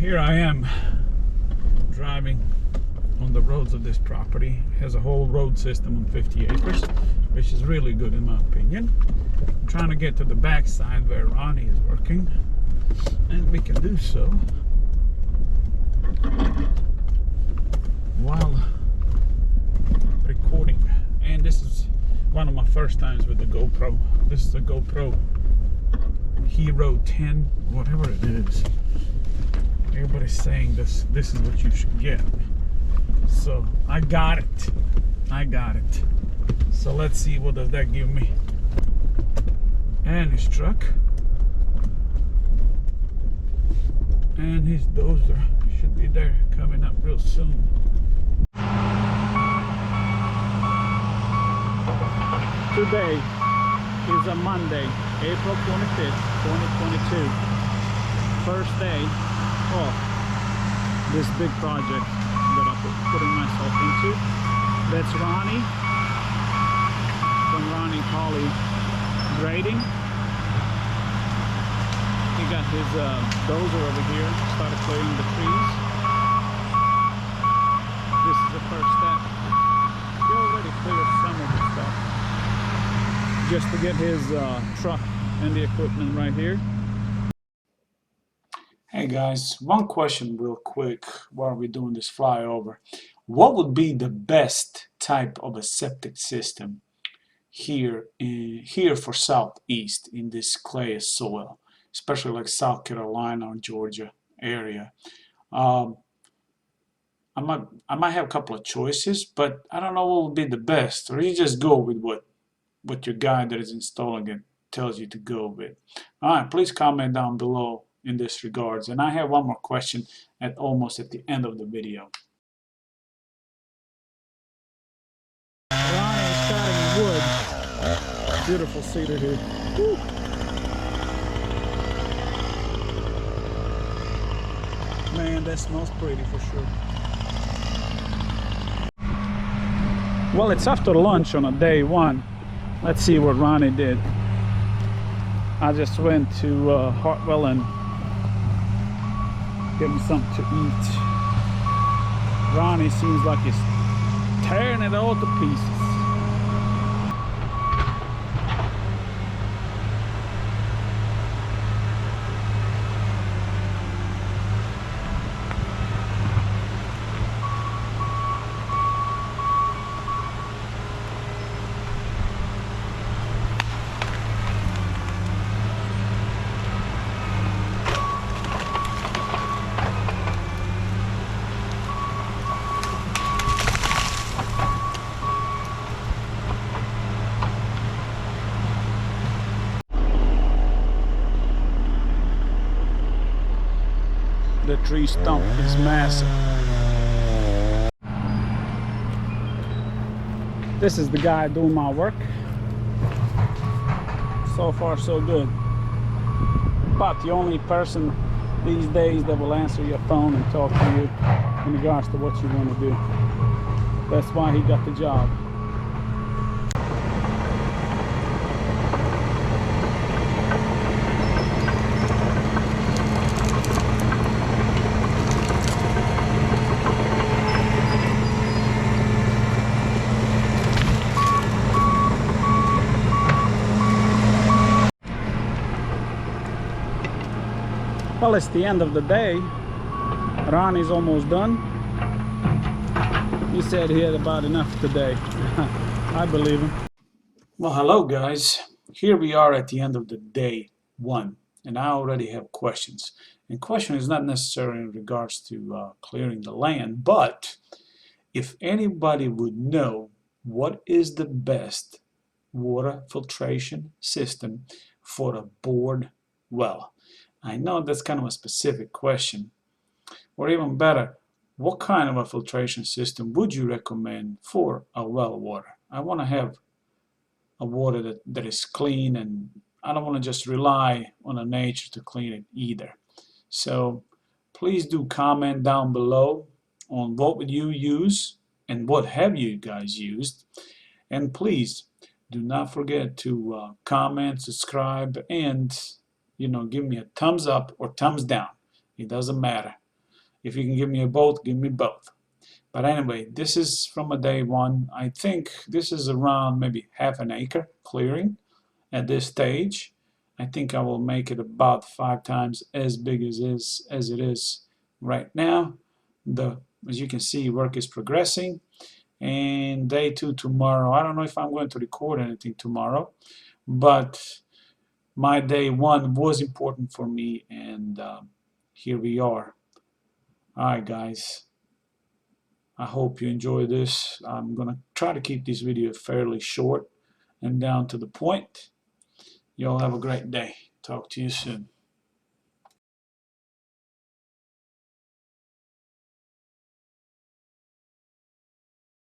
Here I am driving on the roads of this property. It has a whole road system on 50 acres, which is really good in my opinion. I'm trying to get to the backside where Ronnie is working, and we can do so while recording. And this is one of my first times with the GoPro. This is a GoPro Hero 10, whatever it is. Everybody's saying this is what you should get. So I got it. So let's see, what does that give me? And his truck. And his dozer should be there, coming up real soon. Today is a Monday, April 25th, 2022. First day of this big project that I'm putting myself into. That's Ronnie from Ronnie Poly Grading. He got his dozer over here, started clearing the trees. This is the first step. He already cleared some of the stuff just to get his truck and the equipment right here. Hey guys, one question real quick while we're doing this flyover. What would be the best type of a septic system here for Southeast in this clay soil, especially like South Carolina or Georgia area? I might have a couple of choices, but I don't know what would be the best, or you just go with what your guy that is installing it tells you to go with. Alright, please comment down below in this regards. And I have one more question almost at the end of the video. Ronnie is cutting wood. Beautiful cedar here. Woo. Man, that smells pretty for sure. Well, it's after lunch on a day one. Let's see what Ronnie did. I just went to Hartwell and give him something to eat. Ronnie seems like he's tearing it all to pieces. The tree stump is massive. This is the guy doing my work. So far so good. But the only person these days that will answer your phone and talk to you in regards to what you want to do. That's why he got the job. Well, it's the end of the day. Ronnie's almost done. He said he had about enough today. I believe him. Well, hello guys. Here we are at the end of the day one, and I already have questions. And question is not necessarily in regards to clearing the land, but if anybody would know what is the best water filtration system for a bored well. I know that's kind of a specific question. Or even better, what kind of a filtration system would you recommend for a well water? I want to have a water that is clean, and I don't want to just rely on the nature to clean it either. So please do comment down below on what would you use and what have you guys used. And please do not forget to comment, subscribe, and give me a thumbs up or thumbs down. It doesn't matter. If you can give me a both, give me both. But anyway, this is from a day one. I think this is around maybe half an acre clearing at this stage. I think I will make it about 5 times as big as it is right now. As you can see, work is progressing. And day 2 tomorrow. I don't know if I'm going to record anything tomorrow, but my day 1 was important for me, and here we are. Alright guys, I hope you enjoy this. I'm gonna try to keep this video fairly short and down to the point. Y'all have a great day. Talk to you soon.